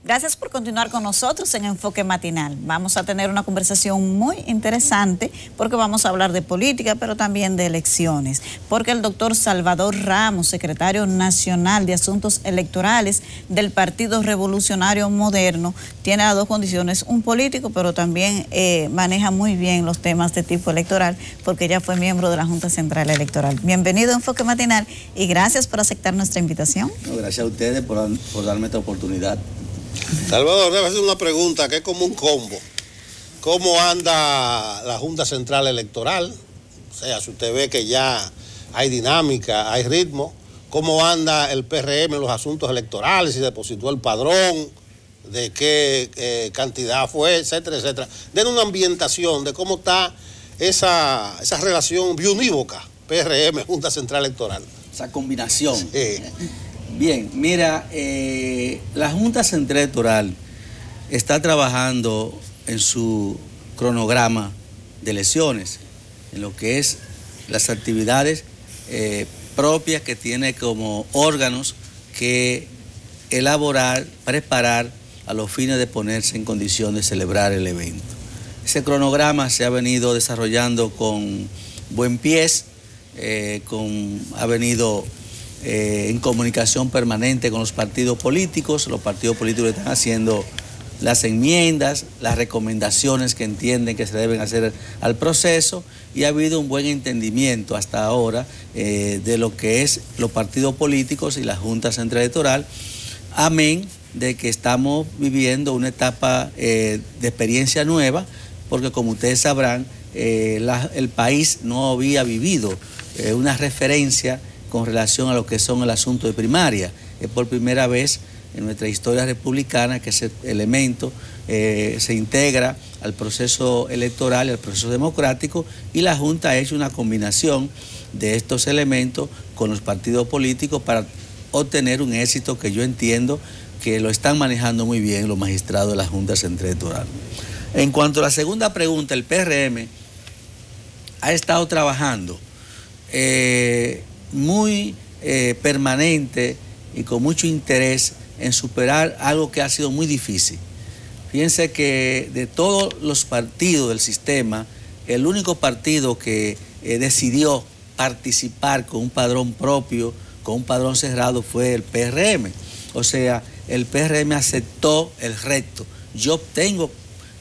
Gracias por continuar con nosotros en Enfoque Matinal. Vamos a tener una conversación muy interesante porque vamos a hablar de política, pero también de elecciones. Porque el doctor Salvador Ramos, secretario nacional de Asuntos Electorales del Partido Revolucionario Moderno, tiene las dos condiciones, un político, pero también maneja muy bien los temas de tipo electoral porque ya fue miembro de la Junta Central Electoral. Bienvenido a Enfoque Matinal y gracias por aceptar nuestra invitación. No, gracias a ustedes por darme esta oportunidad. Salvador, debe hacer una pregunta que es como un combo. ¿Cómo anda la Junta Central Electoral? O sea, si usted ve que ya hay dinámica, hay ritmo. ¿Cómo anda el PRM en los asuntos electorales? Si depositó el padrón, de qué cantidad fue, etcétera, etcétera. Den una ambientación de cómo está esa relación biunívoca, PRM, Junta Central Electoral. Esa combinación. Sí. Bien, mira, la Junta Central Electoral está trabajando en su cronograma de elecciones, en lo que es las actividades propias que tiene como órganos que elaborar, preparar a los fines de ponerse en condición de celebrar el evento. Ese cronograma se ha venido desarrollando con buen pie, ha venido en comunicación permanente con los partidos políticos están haciendo las enmiendas, las recomendaciones que entienden que se deben hacer al proceso y ha habido un buen entendimiento hasta ahora de lo que es los partidos políticos y la Junta Central Electoral, amén de que estamos viviendo una etapa de experiencia nueva, porque como ustedes sabrán, el país no había vivido una referencia con relación a lo que son el asunto de primaria. Es por primera vez en nuestra historia republicana que ese elemento se integra al proceso electoral y al proceso democrático, y la Junta ha hecho una combinación de estos elementos con los partidos políticos para obtener un éxito que yo entiendo que lo están manejando muy bien los magistrados de la Junta Central Electoral. En cuanto a la segunda pregunta, el PRM ha estado trabajando muy permanente y con mucho interés en superar algo que ha sido muy difícil. Fíjense que de todos los partidos del sistema, el único partido que decidió participar con un padrón propio, con un padrón cerrado, fue el PRM. O sea, el PRM aceptó el reto. Yo tengo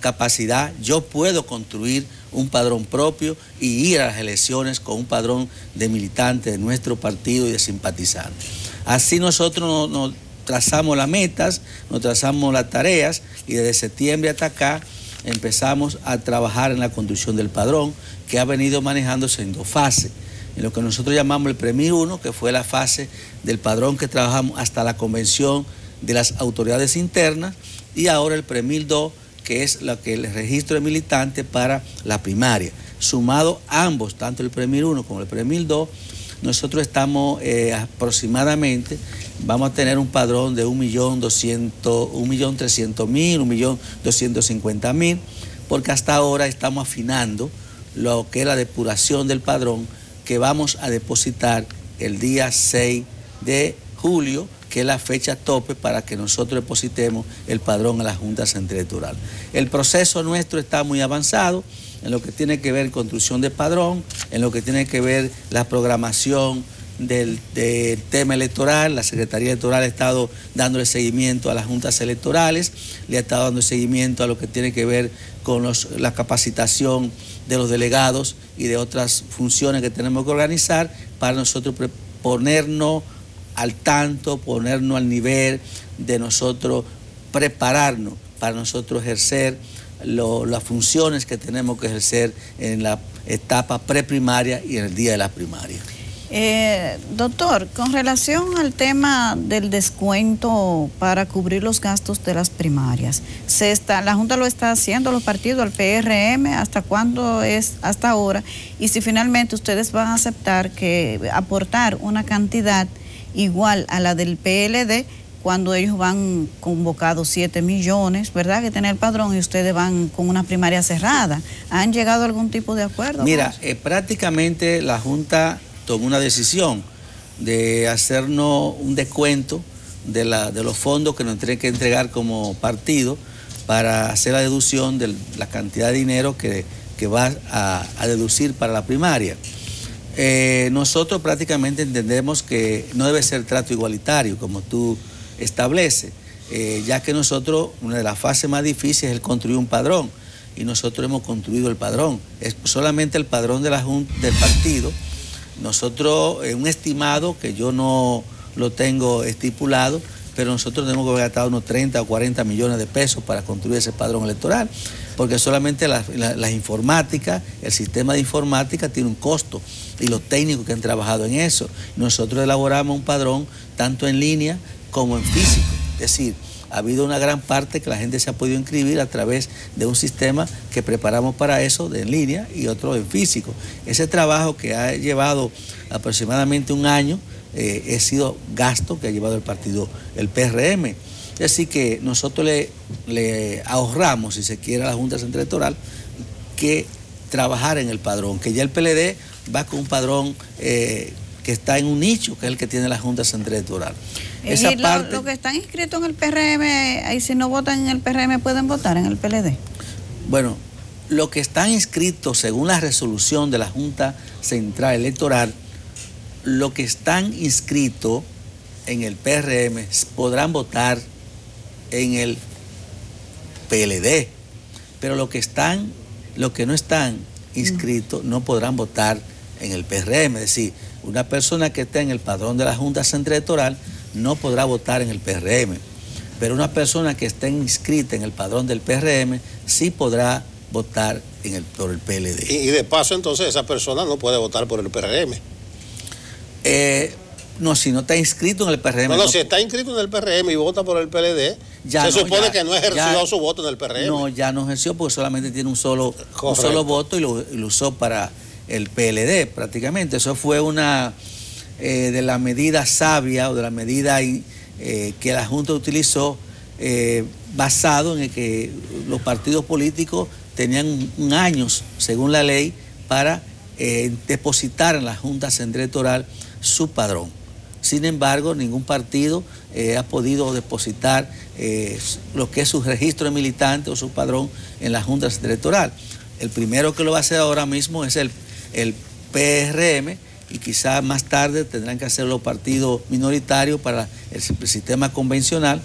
capacidad, yo puedo construir un padrón propio y ir a las elecciones con un padrón de militantes de nuestro partido y de simpatizantes. Así nosotros nos trazamos las metas, nos trazamos las tareas y desde septiembre hasta acá empezamos a trabajar en la construcción del padrón, que ha venido manejándose en dos fases. En lo que nosotros llamamos el PREMIR 1, que fue la fase del padrón que trabajamos hasta la convención de las autoridades internas, y ahora el PREMIR 2, que es el registro de militantes para la primaria. Sumado ambos, tanto el PREMIR 1 como el PREMIR 2, nosotros estamos aproximadamente, vamos a tener un padrón de 1.300.000, 1.250.000, porque hasta ahora estamos afinando lo que es la depuración del padrón, que vamos a depositar el día 6 de julio, que es la fecha tope para que nosotros depositemos el padrón a la Junta Central Electoral. El proceso nuestro está muy avanzado en lo que tiene que ver construcción de padrón, en lo que tiene que ver la programación del tema electoral. La Secretaría Electoral ha estado dándole seguimiento a las juntas electorales, le ha estado dando seguimiento a lo que tiene que ver con la capacitación de los delegados y de otras funciones que tenemos que organizar para nosotros ponernos al tanto, ponernos al nivel de nosotros prepararnos para nosotros ejercer las funciones que tenemos que ejercer en la etapa preprimaria y en el día de la primaria. Doctor, con relación al tema del descuento para cubrir los gastos de las primarias, la Junta lo está haciendo, los partidos, el PRM, ¿hasta cuándo es hasta ahora? Y si finalmente ustedes van a aceptar que aportar una cantidad igual a la del PLD, cuando ellos van convocados 7 millones, ¿verdad?, que tiene el padrón, y ustedes van con una primaria cerrada. ¿Han llegado a algún tipo de acuerdo? Mira, prácticamente la Junta tomó una decisión de hacernos un descuento de los fondos que nos tienen que entregar como partido para hacer la deducción de la cantidad de dinero que va a deducir para la primaria. Nosotros prácticamente entendemos que no debe ser trato igualitario, como tú estableces, ya que nosotros, una de las fases más difíciles es el construir un padrón, y nosotros hemos construido el padrón. Es solamente el padrón de la Junta del partido. Nosotros, un estimado que yo no lo tengo estipulado, pero nosotros tenemos que haber gastado unos 30 o 40 millones de pesos para construir ese padrón electoral, porque solamente las informáticas, el sistema de informática tiene un costo, y los técnicos que han trabajado en eso. Nosotros elaboramos un padrón tanto en línea como en físico, es decir, ha habido una gran parte que la gente se ha podido inscribir a través de un sistema que preparamos para eso, de en línea, y otro en físico. Ese trabajo que ha llevado aproximadamente un año, ha sido gasto que ha llevado el partido, el PRM. Así que nosotros le ahorramos, si se quiere, a la Junta Central Electoral que trabajar en el padrón, que ya el PLD va con un padrón que está en un nicho, que es el que tiene la Junta Central Electoral. Esa parte, los que están inscritos en el PRM, ahí si no votan en el PRM, ¿pueden votar en el PLD? Bueno, los que están inscritos según la resolución de la Junta Central Electoral, los que están inscritos en el PRM podrán votar en el PLD, pero los que no están inscritos no podrán votar en el PRM. Es decir, una persona que esté en el padrón de la Junta Central Electoral no podrá votar en el PRM, pero una persona que esté inscrita en el padrón del PRM sí podrá votar por el PLD. Y de paso, entonces, esa persona no puede votar por el PRM. No, si no está inscrito en el PRM. No, si está inscrito en el PRM y vota por el PLD, se supone que no ejerció su voto en el PRM. No, ya no ejerció porque solamente tiene un solo voto y lo usó para el PLD prácticamente. Eso fue una de las medidas sabias o de la medida que la Junta utilizó basado en el que los partidos políticos tenían años, según la ley, para depositar en la Junta Central Electoral su padrón. Sin embargo, ningún partido ha podido depositar lo que es su registro de militante o su padrón en la Junta Central Electoral. El primero que lo va a hacer ahora mismo es el PRM, y quizás más tarde tendrán que hacer los partidos minoritarios para el sistema convencional,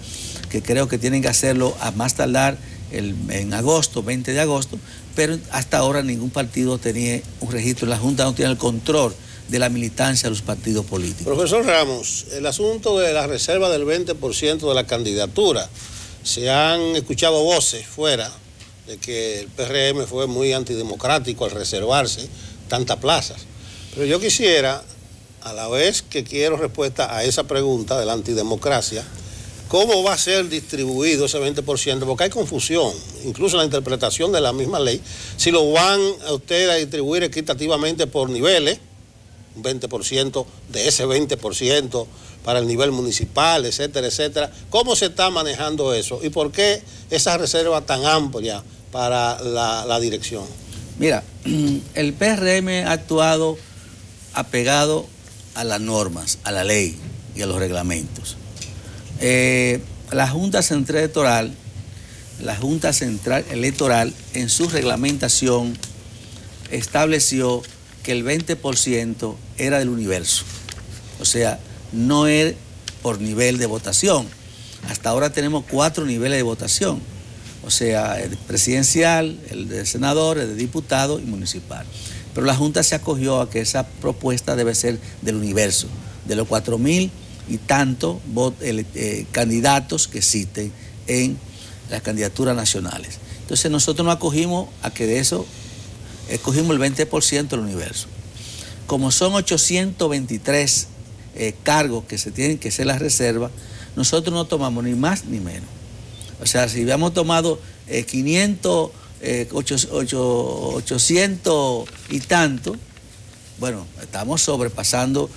que creo que tienen que hacerlo a más tardar en agosto, 20 de agosto, pero hasta ahora ningún partido tenía un registro en la Junta, no tiene el control de la militancia de los partidos políticos. Profesor Ramos, el asunto de la reserva del 20% de la candidatura, se han escuchado voces fuera de que el PRM fue muy antidemocrático al reservarse tantas plazas. Pero yo quisiera, a la vez que quiero respuesta a esa pregunta de la antidemocracia, ¿cómo va a ser distribuido ese 20%? Porque hay confusión, incluso en la interpretación de la misma ley, si lo van a ustedes a distribuir equitativamente por niveles, un 20% de ese 20% para el nivel municipal, etcétera, etcétera. ¿Cómo se está manejando eso? ¿Y por qué esa reserva tan amplia para la dirección? Mira, el PRM ha actuado apegado a las normas, a la ley y a los reglamentos. La Junta Central Electoral en su reglamentación estableció que el 20% era del universo, o sea, no es por nivel de votación. Hasta ahora tenemos 4 niveles de votación, o sea, el presidencial, el de senador, el de diputado y municipal. Pero la Junta se acogió a que esa propuesta debe ser del universo, de los 4.000 y tantos candidatos que existen en las candidaturas nacionales. Entonces nosotros nos acogimos a que de eso escogimos el 20% del universo. Como son 823 cargos que se tienen que hacer la reserva, nosotros no tomamos ni más ni menos. O sea, si habíamos tomado 500, 800 y tanto, bueno, estamos sobrepasando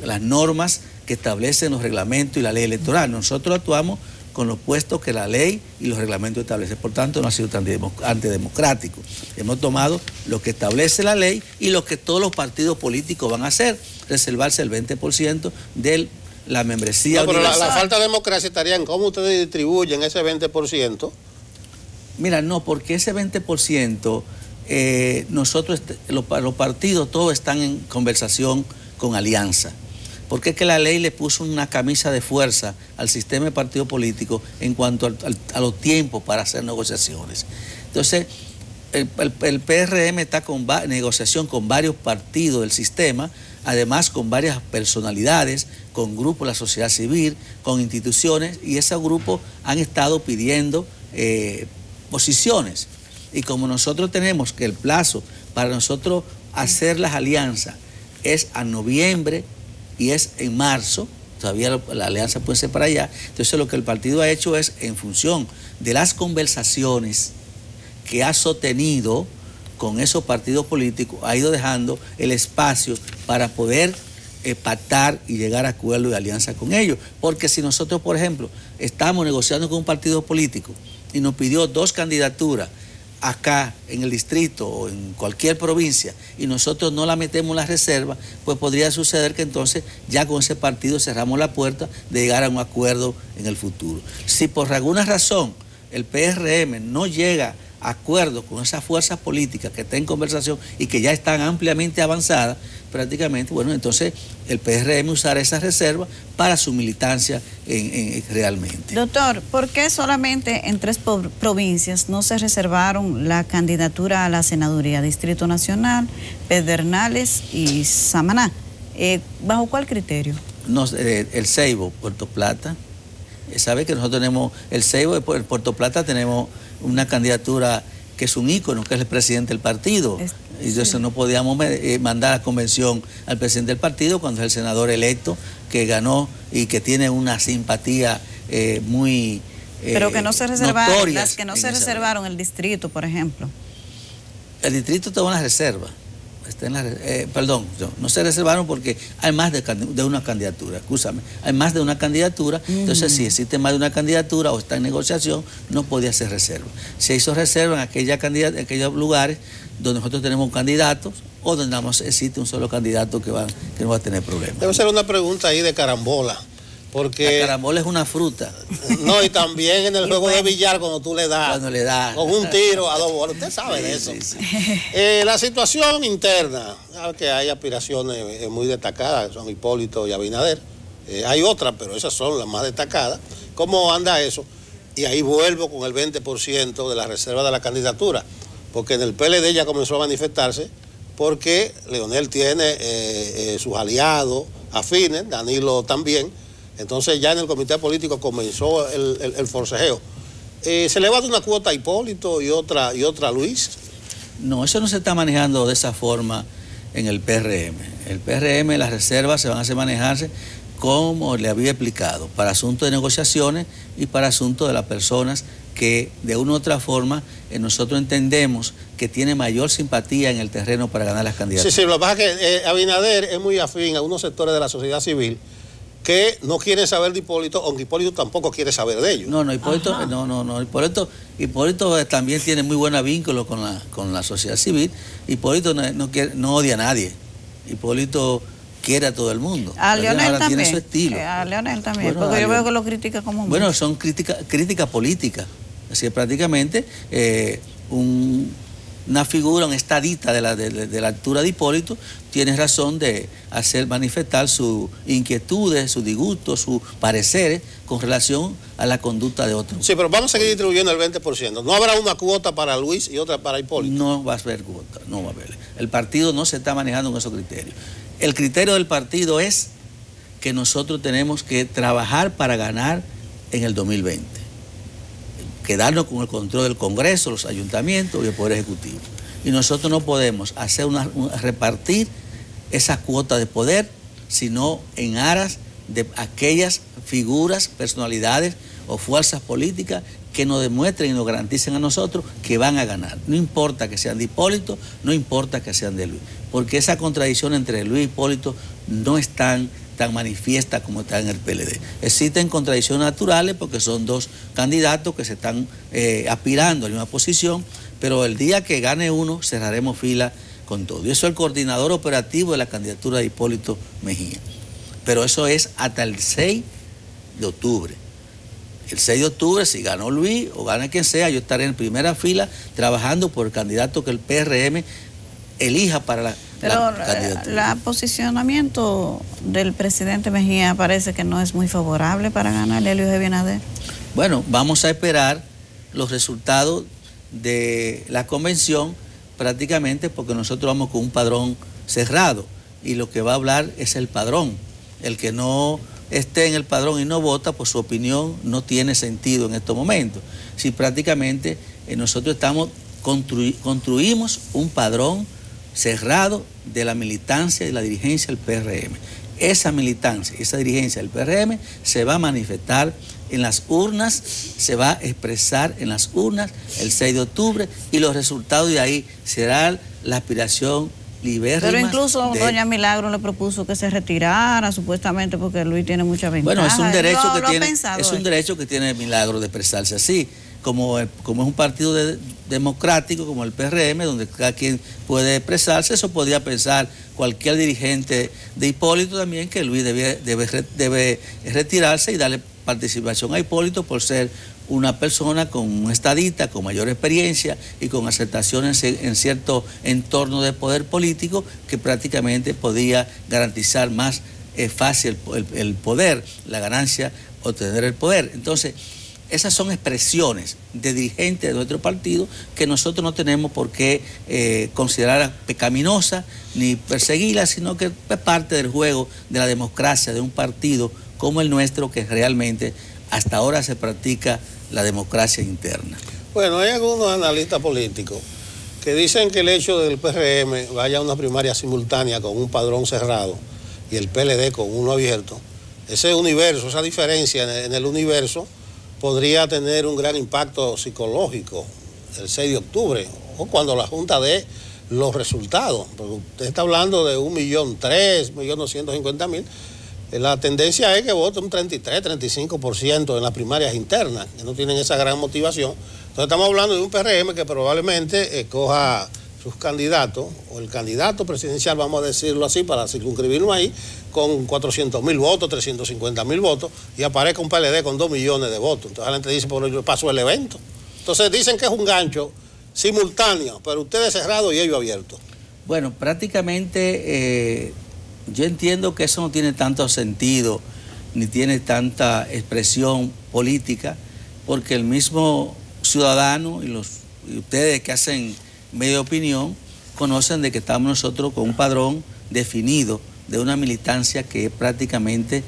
las normas que establecen los reglamentos y la ley electoral. Nosotros actuamos con los puestos que la ley y los reglamentos establecen. Por tanto, no ha sido tan antidemocrático. Hemos tomado lo que establece la ley y lo que todos los partidos políticos van a hacer, reservarse el 20% del la membresía no, pero universal. la falta de democracia estaría en cómo ustedes distribuyen ese 20%. Mira, no, porque ese 20%, nosotros, los partidos, todos están en conversación con alianza. Porque es que la ley le puso una camisa de fuerza al sistema de partido político en cuanto a los tiempos para hacer negociaciones. Entonces, el PRM está con negociación con varios partidos del sistema, además con varias personalidades, con grupos de la sociedad civil, con instituciones, y esos grupos han estado pidiendo posiciones. Y como nosotros tenemos que el plazo para nosotros hacer las alianzas es a noviembre y es en marzo, todavía la alianza puede ser para allá, entonces lo que el partido ha hecho es, en función de las conversaciones que ha sostenido con esos partidos políticos, ha ido dejando el espacio para poder pactar y llegar a acuerdo y alianza con ellos. Porque si nosotros, por ejemplo, estamos negociando con un partido político y nos pidió 2 candidaturas acá en el distrito o en cualquier provincia y nosotros no la metemos en la reserva, pues podría suceder que entonces ya con ese partido cerramos la puerta de llegar a un acuerdo en el futuro. Si por alguna razón el PRM no llega a acuerdo con esas fuerzas políticas que están en conversación y que ya están ampliamente avanzadas, prácticamente, bueno, entonces el PRM usará esa reserva para su militancia realmente. Doctor, ¿por qué solamente en 3 provincias no se reservaron la candidatura a la senaduría? Distrito Nacional, Pedernales y Samaná. ¿Bajo cuál criterio? No, el Ceibo, Puerto Plata. Sabe que nosotros tenemos el Ceibo, en Puerto Plata tenemos una candidatura que es un ícono, que es el presidente del partido. Y entonces no podíamos mandar a convención al presidente del partido cuando es el senador electo que ganó y que tiene una simpatía muy pero que no se reservaron, las que no se reservaron, el el distrito, por ejemplo. El distrito está en la reserva. Perdón, no se reservaron porque hay más de una candidatura, escúchame, hay más de una candidatura, entonces si existe más de una candidatura o está en negociación, no podía hacer reserva. Se hizo reserva en aquellos lugares donde nosotros tenemos candidatos o donde no existe un solo candidato que no va a tener problemas. Debe ser una pregunta ahí de carambola. Porque la carambola es una fruta. No, y también en el juego de billar cuando tú le das. Cuando le das. Con un tiro a 2 bolas. Usted sabe de eso. Sí. La situación interna, sabe que hay aspiraciones muy destacadas, son Hipólito y Abinader. Hay otras, pero esas son las más destacadas. ¿Cómo anda eso? Y ahí vuelvo con el 20% de la reserva de la candidatura. Porque en el PLD ya comenzó a manifestarse porque Leonel tiene sus aliados afines, Danilo también. Entonces ya en el comité político comenzó el forcejeo. ¿Se le va a dar una cuota a Hipólito y otra a Luis? No, eso no se está manejando de esa forma en el PRM. El PRM, las reservas se van a hacer manejarse como le había explicado, para asuntos de negociaciones y para asuntos de las personas que de una u otra forma nosotros entendemos que tiene mayor simpatía en el terreno para ganar las candidaturas. Sí, lo que pasa es que Abinader es muy afín a unos sectores de la sociedad civil que no quieren saber de Hipólito, aunque Hipólito tampoco quiere saber de ellos. Hipólito también tiene muy buen vínculo con la sociedad civil. Hipólito no odia a nadie. Hipólito quiere a todo el mundo. A Leonel también. Tiene su estilo. A Leonel también, bueno, porque yo veo que lo critica como... Bueno, son crítica política. Así que prácticamente una figura, un estadista de la altura de Hipólito, tiene razón de hacer manifestar sus inquietudes, sus disgustos, sus pareceres con relación a la conducta de otros. Sí, pero vamos a seguir distribuyendo el 20%. ¿No habrá una cuota para Luis y otra para Hipólito? No va a haber cuota, no va a haber. El partido no se está manejando con esos criterios. El criterio del partido es que nosotros tenemos que trabajar para ganar en el 2020. Quedarnos con el control del Congreso, los ayuntamientos y el Poder Ejecutivo. Y nosotros no podemos hacer repartir esa cuota de poder, sino en aras de aquellas figuras, personalidades o fuerzas políticas que nos demuestren y nos garanticen a nosotros que van a ganar. No importa que sean de Hipólito, no importa que sean de Luis, porque esa contradicción entre Luis y Hipólito no es tan manifiesta como está en el PLD. Existen contradicciones naturales porque son 2 candidatos que se están aspirando a la misma posición, pero el día que gane uno cerraremos fila con todo. Y eso es el coordinador operativo de la candidatura de Hipólito Mejía. pero eso es hasta el 6 de octubre. El 6 de octubre, si ganó Luis o gana quien sea, yo estaré en primera fila trabajando por el candidato que el PRM elija para la candidatura. El posicionamiento del presidente Mejía parece que no es muy favorable para ganar Hélio G. Abinader. Bueno, vamos a esperar los resultados de la convención prácticamente porque nosotros vamos con un padrón cerrado y lo que va a hablar es el padrón. El que no esté en el padrón y no vota, pues su opinión no tiene sentido en estos momentos. Si prácticamente nosotros construimos un padrón cerrado de la militancia y la dirigencia del PRM. Esa militancia, esa dirigencia del PRM se va a manifestar en las urnas, se va a expresar en las urnas el 6 de octubre y los resultados de ahí serán la aspiración libérrima. Pero incluso doña Milagro le propuso que se retirara supuestamente porque Luis tiene mucha ventaja. Bueno, es un derecho que tiene Milagro de expresarse así. Como es un partido democrático como el PRM, donde cada quien puede expresarse, eso podría pensar cualquier dirigente de Hipólito también, que Luis debe retirarse y darle participación a Hipólito por ser una persona con un estadista, con mayor experiencia y con aceptación en cierto entorno de poder político que prácticamente podía garantizar más fácil el poder, la ganancia, obtener el poder. Entonces, esas son expresiones de dirigentes de nuestro partido que nosotros no tenemos por qué considerar pecaminosa ni perseguirla, sino que es parte del juego de la democracia de un partido como el nuestro, que realmente hasta ahora se practica la democracia interna. Bueno, hay algunos analistas políticos que dicen que el hecho del PRM vaya a una primaria simultánea con un padrón cerrado y el PLD con uno abierto, ese universo, esa diferencia en el universo podría tener un gran impacto psicológico el 6 de octubre o cuando la Junta dé los resultados. Porque usted está hablando de 1.300.000, 1.250.000. La tendencia es que vote un 33-35% en las primarias internas, que no tienen esa gran motivación. Entonces estamos hablando de un PRM que probablemente escoja sus candidatos, o el candidato presidencial, vamos a decirlo así, para circunscribirlo ahí, con 400.000 votos, 350.000 votos, y aparezca un PLD con 2 millones de votos. Entonces la gente dice, por yo paso el evento. Entonces dicen que es un gancho simultáneo, pero ustedes cerrados y ellos abiertos. Bueno, prácticamente yo entiendo que eso no tiene tanto sentido, ni tiene tanta expresión política, porque el mismo ciudadano y ustedes que hacen medio opinión conocen de que estamos nosotros con un padrón definido de una militancia que es prácticamente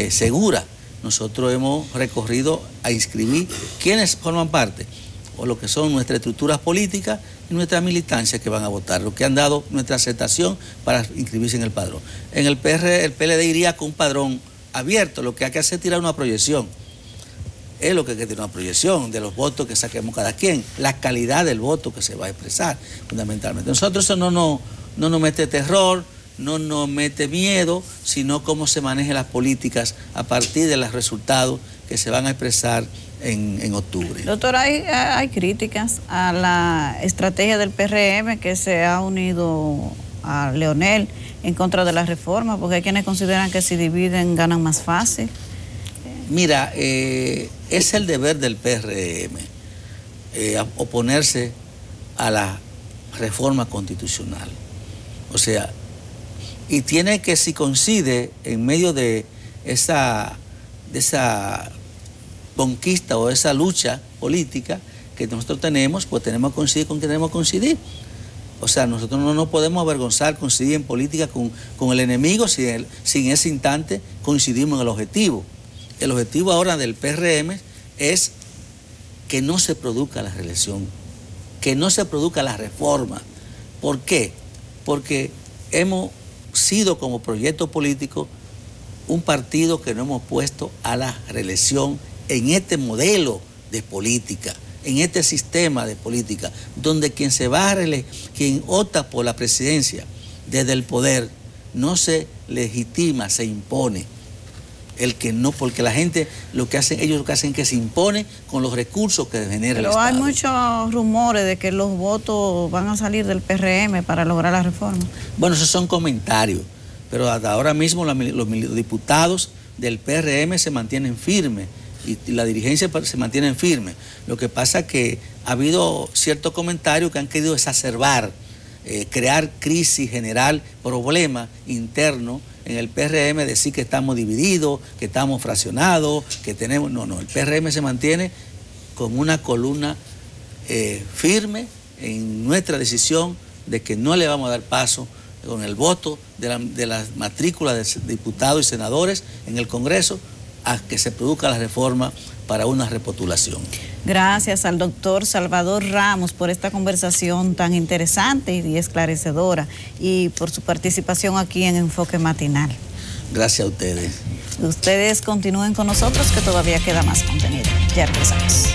segura. Nosotros hemos recorrido a inscribir quienes forman parte o lo que son nuestras estructuras políticas y nuestras militancias que van a votar, lo que han dado nuestra aceptación para inscribirse en el padrón. En el PLD iría con un padrón abierto, lo que hay que hacer es tirar una proyección. Es lo que hay que tener una proyección de los votos que saquemos cada quien, la calidad del voto que se va a expresar fundamentalmente. Nosotros eso no nos mete terror, no nos mete miedo, sino cómo se manejan las políticas a partir de los resultados que se van a expresar en octubre. Doctor, hay críticas a la estrategia del PRM que se ha unido a Leonel en contra de la reforma, porque hay quienes consideran que si dividen ganan más fácil. Mira, es el deber del PRM oponerse a la reforma constitucional. O sea, y tiene que, si coincide en medio de esa conquista o esa lucha política que nosotros tenemos, pues tenemos que coincidir con quien tenemos que coincidir. O sea, nosotros no nos podemos avergonzar coincidir en política con el enemigo si en ese instante coincidimos en el objetivo. El objetivo ahora del PRM es que no se produzca la reelección, que no se produzca la reforma. ¿Por qué? Porque hemos sido como proyecto político un partido que no hemos puesto a la reelección en este modelo de política, en este sistema de política, donde quien quien opta por la presidencia desde el poder no se legitima, se impone. El que no, porque la gente ellos lo que hacen es que se impone con los recursos que genera el Estado. Pero hay muchos rumores de que los votos van a salir del PRM para lograr la reforma. Bueno, esos son comentarios. pero hasta ahora mismo los diputados del PRM se mantienen firmes y la dirigencia se mantiene firme. Lo que pasa es que ha habido ciertos comentarios que han querido exacerbar, crear crisis general, problemas internos en el PRM, decir que estamos divididos, que estamos fraccionados, que tenemos... No, el PRM se mantiene con una columna firme en nuestra decisión de que no le vamos a dar paso con el voto de las matrículas de diputados y senadores en el Congreso a que se produzca la reforma para una repostulación. Gracias al doctor Salvador Ramos por esta conversación tan interesante y esclarecedora y por su participación aquí en Enfoque Matinal. Gracias a ustedes. Ustedes continúen con nosotros que todavía queda más contenido. Ya regresamos.